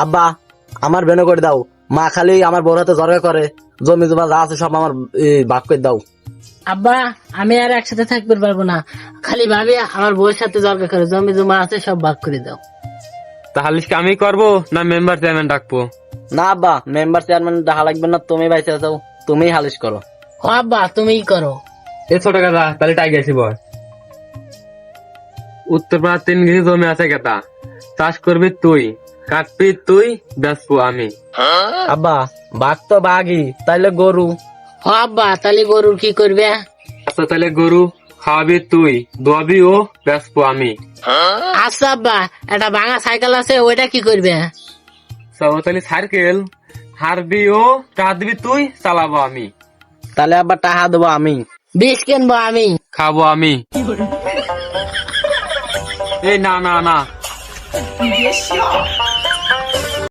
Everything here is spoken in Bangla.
আব্বা আমার বেনো করে দাও, মা খালি আমার বউর হাতে জরগা করে, জমি জমা যা আছে সব আমার ভাগ করে দাও। আব্বা আমি আর একসাথে থাকতে পারবো না, খালি ভাবি আমার বউয়ের সাথে দরকার করে, জমি জমা আছে সব ভাগ করে দাও। তাহলে কি আমি করবো না মেম্বার চেয়ারম্যান ডাকবো? না আব্বা, মেম্বার চেয়ারম্যান দেখা লাগবে না, তুমি বাইসে যাও, তুমি হালিশ করো। ও আব্বা তুমিই করো। এ ছোট কথা, তাহলে টাই গেছি বল। উত্তরপাড়ার 3 বিঘে জমি আছে কেতা, চাষ করবি তুই, কাটবি তুই, বেচবো আমি। আব্বা বাঘ তো বাঘই, তাইলে গরু। ও আব্বা তাহলে গরুর কি করবে? আচ্ছা তাহলে গরু খাওয়াবি তুই, দোয়াবি ও, বেচবো আমি। আচ্ছা আব্বা একটা ভাঙা সাইকেল আছে ওইটা কি করবে? তাহলে সাইকেল হারবি ও, টাকা দিবি তুই, চালাবো আমি। তাহলে আব্বা টাকা দেবো আমি। বিষ কিনবো আমি। খাবো আমি। এই না না না,